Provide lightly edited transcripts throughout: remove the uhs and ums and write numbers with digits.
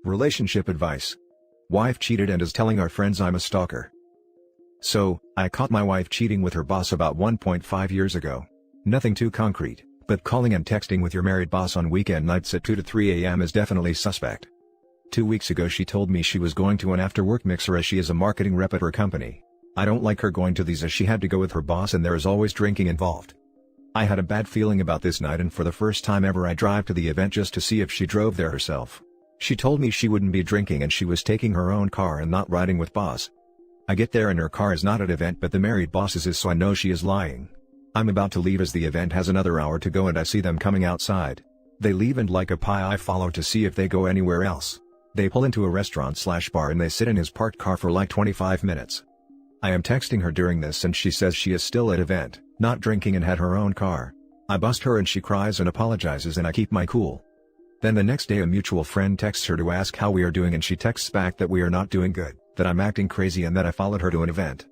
Relationship advice. Wife cheated and is telling our friends I'm a stalker. So, I caught my wife cheating with her boss about 1.5 years ago. Nothing too concrete, but calling and texting with your married boss on weekend nights at 2 to 3 a.m. is definitely suspect. 2 weeks ago she told me she was going to an after-work mixer as she is a marketing rep at her company. I don't like her going to these as she had to go with her boss and there is always drinking involved. I had a bad feeling about this night and for the first time ever I drive to the event just to see if she drove there herself. She told me she wouldn't be drinking and she was taking her own car and not riding with boss. I get there and her car is not at event but the married boss's is, so I know she is lying. I'm about to leave as the event has another hour to go and I see them coming outside. They leave and like a pie I follow to see if they go anywhere else. They pull into a restaurant/bar and they sit in his parked car for like 25 minutes. I am texting her during this and she says she is still at event, not drinking and had her own car. I bust her and she cries and apologizes and I keep my cool. Then the next day a mutual friend texts her to ask how we are doing and she texts back that we are not doing good, that I'm acting crazy and that I followed her to an event.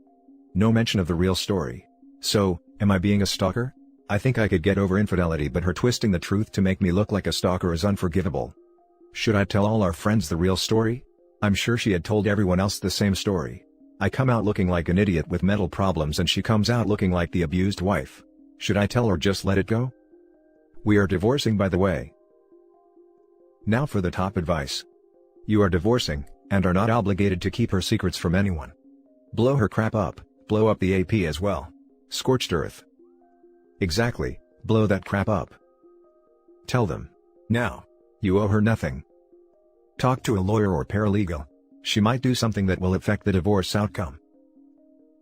No mention of the real story. So, am I being a stalker? I think I could get over infidelity but her twisting the truth to make me look like a stalker is unforgivable. Should I tell all our friends the real story? I'm sure she had told everyone else the same story. I come out looking like an idiot with mental problems and she comes out looking like the abused wife. Should I tell or just let it go? We are divorcing, by the way. Now for the top advice. You are divorcing, and are not obligated to keep her secrets from anyone. Blow her crap up, blow up the AP as well. Scorched earth. Exactly, blow that crap up. Tell them. Now. You owe her nothing. Talk to a lawyer or paralegal. She might do something that will affect the divorce outcome.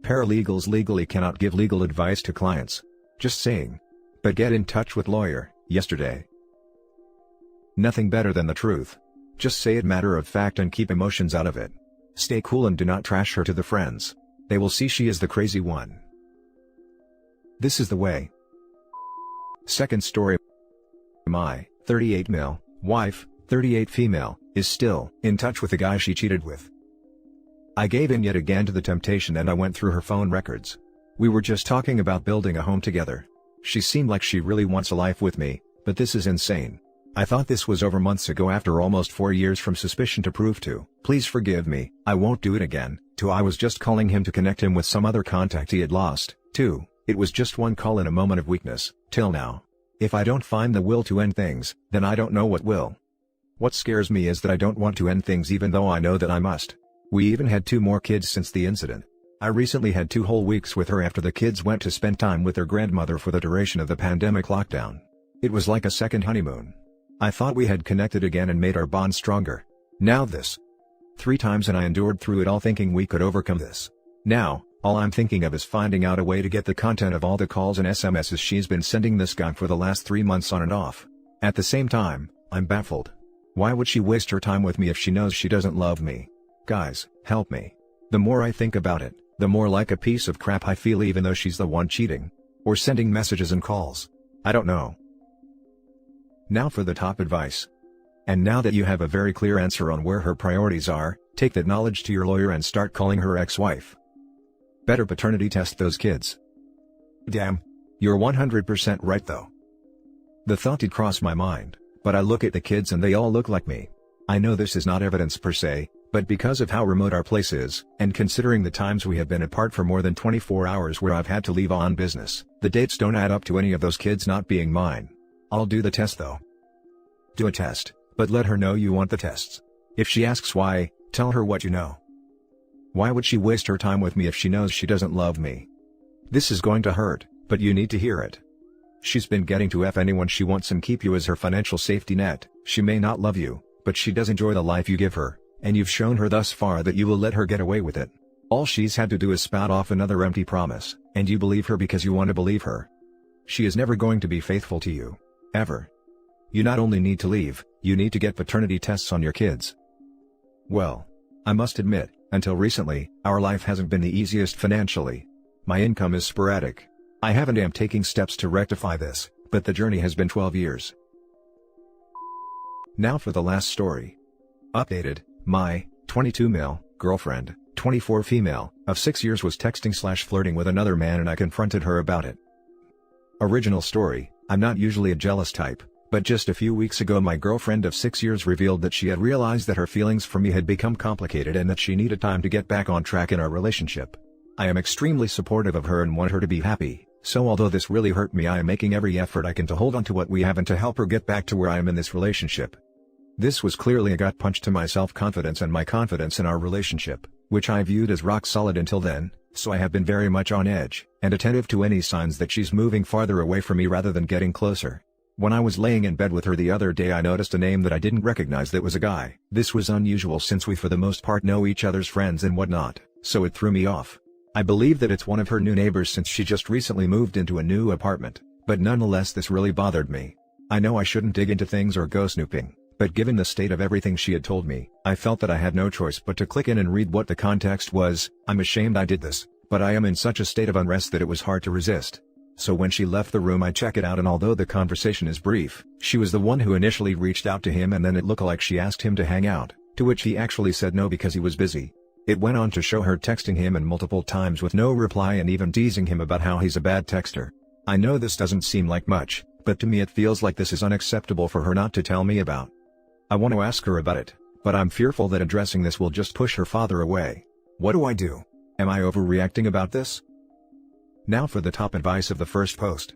Paralegals legally cannot give legal advice to clients. Just saying. But get in touch with lawyer, yesterday. Nothing better than the truth. Just say it matter of fact and keep emotions out of it. Stay cool and do not trash her to the friends. They will see she is the crazy one. This is the way. Second story. My 38 male wife, 38 female, is still in touch with the guy she cheated with. I gave in yet again to the temptation and I went through her phone records. We were just talking about building a home together. She seemed like she really wants a life with me, but this is insane. I thought this was over months ago after almost 4 years from suspicion to proof to, please forgive me, I won't do it again, to I was just calling him to connect him with some other contact he had lost, to, it was just one call in a moment of weakness, till now. If I don't find the will to end things, then I don't know what will. What scares me is that I don't want to end things even though I know that I must. We even had 2 more kids since the incident. I recently had 2 whole weeks with her after the kids went to spend time with their grandmother for the duration of the pandemic lockdown. It was like a second honeymoon. I thought we had connected again and made our bond stronger. Now this. 3 times and I endured through it all thinking we could overcome this. Now, all I'm thinking of is finding out a way to get the content of all the calls and SMSs she's been sending this guy for the last 3 months on and off. At the same time, I'm baffled. Why would she waste her time with me if she knows she doesn't love me? Guys, help me. The more I think about it, the more like a piece of crap I feel even though she's the one cheating. Or sending messages and calls. I don't know. Now for the top advice. And now that you have a very clear answer on where her priorities are, take that knowledge to your lawyer and start calling her ex-wife. Better paternity test those kids. Damn. You're 100% right though. The thought did cross my mind, but I look at the kids and they all look like me. I know this is not evidence per se, but because of how remote our place is, and considering the times we have been apart for more than 24 hours where I've had to leave on business, the dates don't add up to any of those kids not being mine. I'll do the test though. Do a test, but let her know you want the tests. If she asks why, tell her what you know. Why would she waste her time with me if she knows she doesn't love me? This is going to hurt, but you need to hear it. She's been getting to F anyone she wants and keep you as her financial safety net. She may not love you, but she does enjoy the life you give her, and you've shown her thus far that you will let her get away with it. All she's had to do is spout off another empty promise, and you believe her because you want to believe her. She is never going to be faithful to you. Ever. You not only need to leave, you need to get paternity tests on your kids. Well, I must admit, until recently, our life hasn't been the easiest financially. My income is sporadic. I haven't am taking steps to rectify this, but the journey has been 12 years. Now for the last story. Updated, my 22 male girlfriend, 24 female, of 6 years was texting/flirting with another man and I confronted her about it. Original story, I'm not usually a jealous type, But just a few weeks ago my girlfriend of 6 years revealed that she had realized that her feelings for me had become complicated and that she needed time to get back on track in our relationship. I am extremely supportive of her and want her to be happy, so although this really hurt me I am making every effort I can to hold on to what we have and to help her get back to where I am in this relationship. This was clearly a gut punch to my self-confidence and my confidence in our relationship, which I viewed as rock solid until then, so I have been very much on edge, and attentive to any signs that she's moving farther away from me rather than getting closer. When I was laying in bed with her the other day I noticed a name that I didn't recognize that was a guy. This was unusual since we for the most part know each other's friends and whatnot, so it threw me off. I believe that it's one of her new neighbors since she just recently moved into a new apartment, but nonetheless this really bothered me. I know I shouldn't dig into things or go snooping, but given the state of everything she had told me, I felt that I had no choice but to click in and read what the context was. I'm ashamed I did this, but I am in such a state of unrest that it was hard to resist. So when she left the room I check it out and although the conversation is brief, she was the one who initially reached out to him and then it looked like she asked him to hang out, to which he actually said no because he was busy. It went on to show her texting him and multiple times with no reply and even teasing him about how he's a bad texter. I know this doesn't seem like much, but to me it feels like this is unacceptable for her not to tell me about. I want to ask her about it, but I'm fearful that addressing this will just push her father away. What do I do? Am I overreacting about this? Now for the top advice of the first post.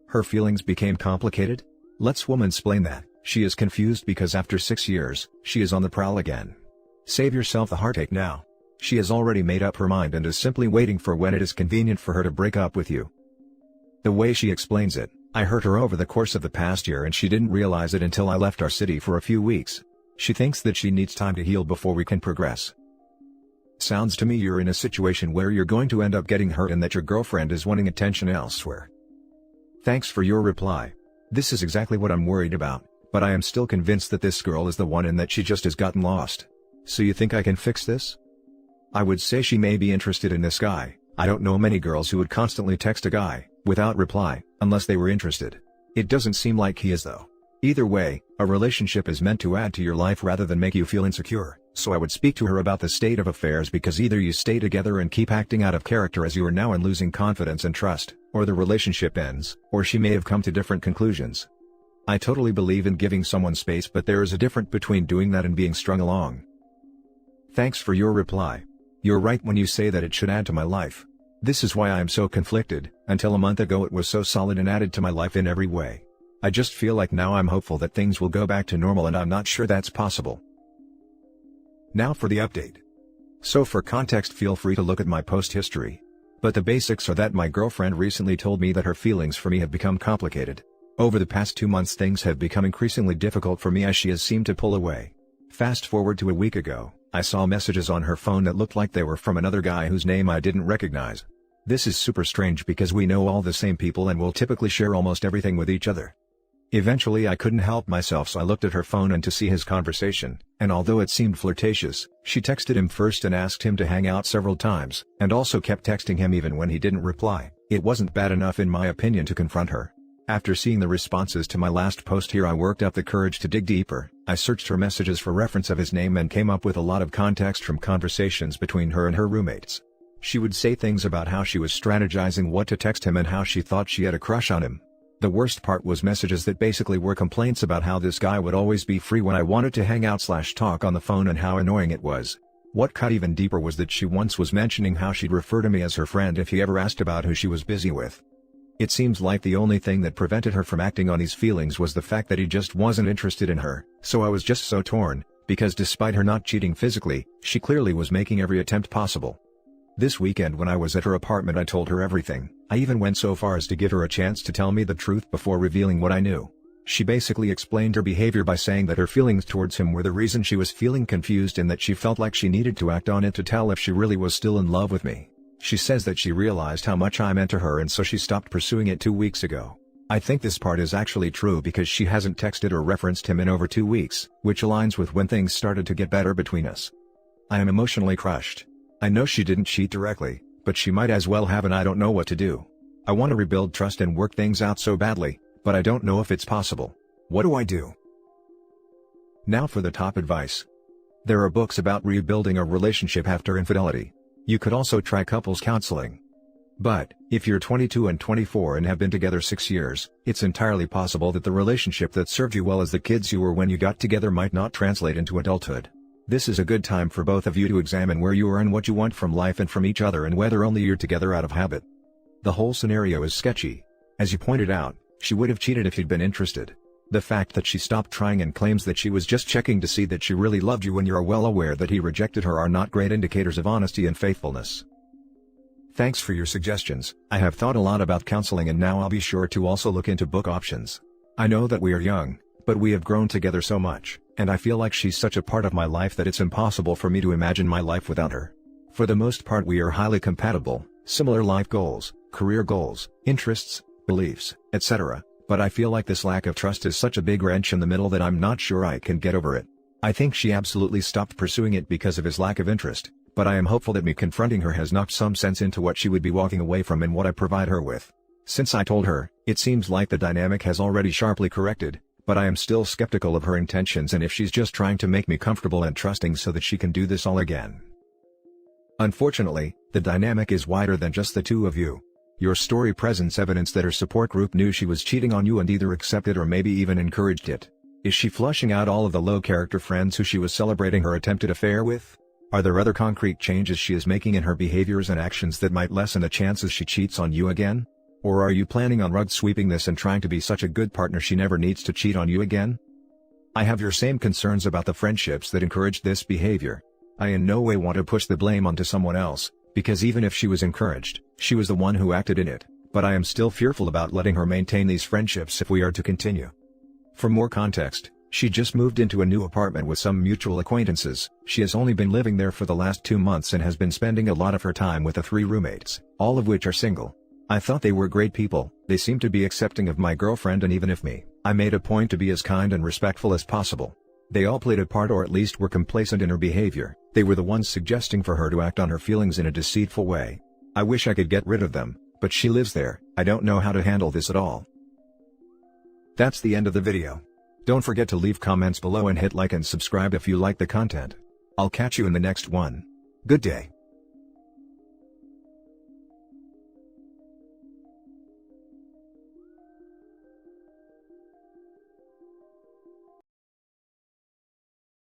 Her feelings became complicated? Let's womansplain that. She is confused because after 6 years, she is on the prowl again. Save yourself the heartache now. She has already made up her mind and is simply waiting for when it is convenient for her to break up with you. The way she explains it, I hurt her over the course of the past year and she didn't realize it until I left our city for a few weeks. She thinks that she needs time to heal before we can progress. Sounds to me you're in a situation where you're going to end up getting hurt and that your girlfriend is wanting attention elsewhere. Thanks for your reply. This is exactly what I'm worried about, but I am still convinced that this girl is the one and that she just has gotten lost. So you think I can fix this? I would say she may be interested in this guy. I don't know many girls who would constantly text a guy, without reply, unless they were interested. It doesn't seem like he is though. Either way, a relationship is meant to add to your life rather than make you feel insecure, so I would speak to her about the state of affairs because either you stay together and keep acting out of character as you are now and losing confidence and trust, or the relationship ends, or she may have come to different conclusions. I totally believe in giving someone space but there is a difference between doing that and being strung along. Thanks for your reply. You're right when you say that it should add to my life. This is why I am so conflicted. Until a month ago it was so solid and added to my life in every way. I just feel like now I'm hopeful that things will go back to normal and I'm not sure that's possible. Now for the update. So for context feel free to look at my post history. But the basics are that my girlfriend recently told me that her feelings for me have become complicated. Over the past 2 months things have become increasingly difficult for me as she has seemed to pull away. Fast forward to a week ago, I saw messages on her phone that looked like they were from another guy whose name I didn't recognize. This is super strange because we know all the same people and will typically share almost everything with each other. Eventually I couldn't help myself so I looked at her phone and to see his conversation, and although it seemed flirtatious, she texted him first and asked him to hang out several times, and also kept texting him even when he didn't reply. It wasn't bad enough in my opinion to confront her. After seeing the responses to my last post here I worked up the courage to dig deeper. I searched her messages for reference of his name and came up with a lot of context from conversations between her and her roommates. She would say things about how she was strategizing what to text him and how she thought she had a crush on him. The worst part was messages that basically were complaints about how this guy would always be free when I wanted to hang out / talk on the phone and how annoying it was. What cut even deeper was that she once was mentioning how she'd refer to me as her friend if he ever asked about who she was busy with. It seems like the only thing that prevented her from acting on these feelings was the fact that he just wasn't interested in her, so I was just so torn, because despite her not cheating physically, she clearly was making every attempt possible. This weekend when I was at her apartment I told her everything. I even went so far as to give her a chance to tell me the truth before revealing what I knew. She basically explained her behavior by saying that her feelings towards him were the reason she was feeling confused and that she felt like she needed to act on it to tell if she really was still in love with me. She says that she realized how much I meant to her and so she stopped pursuing it 2 weeks ago. I think this part is actually true because she hasn't texted or referenced him in over 2 weeks, which aligns with when things started to get better between us. I am emotionally crushed. I know she didn't cheat directly, but she might as well have and I don't know what to do. I want to rebuild trust and work things out so badly, but I don't know if it's possible. What do I do? Now for the top advice. There are books about rebuilding a relationship after infidelity. You could also try couples counseling. But, if you're 22 and 24 and have been together 6 years, it's entirely possible that the relationship that served you well as the kids you were when you got together might not translate into adulthood. This is a good time for both of you to examine where you are and what you want from life and from each other and whether only you're together out of habit. The whole scenario is sketchy. As you pointed out, she would have cheated if you'd been interested. The fact that she stopped trying and claims that she was just checking to see that she really loved you when you are well aware that he rejected her are not great indicators of honesty and faithfulness. Thanks for your suggestions. I have thought a lot about counseling and now I'll be sure to also look into book options. I know that we are young, but we have grown together so much, and I feel like she's such a part of my life that it's impossible for me to imagine my life without her. For the most part we are highly compatible, similar life goals, career goals, interests, beliefs, etc., but I feel like this lack of trust is such a big wrench in the middle that I'm not sure I can get over it. I think she absolutely stopped pursuing it because of his lack of interest, but I am hopeful that me confronting her has knocked some sense into what she would be walking away from and what I provide her with. Since I told her, it seems like the dynamic has already sharply corrected, but I am still skeptical of her intentions and if she's just trying to make me comfortable and trusting so that she can do this all again. Unfortunately, the dynamic is wider than just the two of you. Your story presents evidence that her support group knew she was cheating on you and either accepted or maybe even encouraged it. Is she flushing out all of the low-character friends who she was celebrating her attempted affair with? Are there other concrete changes she is making in her behaviors and actions that might lessen the chances she cheats on you again? Or are you planning on rug sweeping this and trying to be such a good partner she never needs to cheat on you again? I have your same concerns about the friendships that encouraged this behavior. I in no way want to push the blame onto someone else, because even if she was encouraged, she was the one who acted in it, but I am still fearful about letting her maintain these friendships if we are to continue. For more context, she just moved into a new apartment with some mutual acquaintances. She has only been living there for the last 2 months and has been spending a lot of her time with the 3 roommates, all of which are single. I thought they were great people, they seemed to be accepting of my girlfriend and even of me. I made a point to be as kind and respectful as possible. They all played a part or at least were complacent in her behavior. They were the ones suggesting for her to act on her feelings in a deceitful way. I wish I could get rid of them, but she lives there. I don't know how to handle this at all. That's the end of the video. Don't forget to leave comments below and hit like and subscribe if you like the content. I'll catch you in the next one. Good day.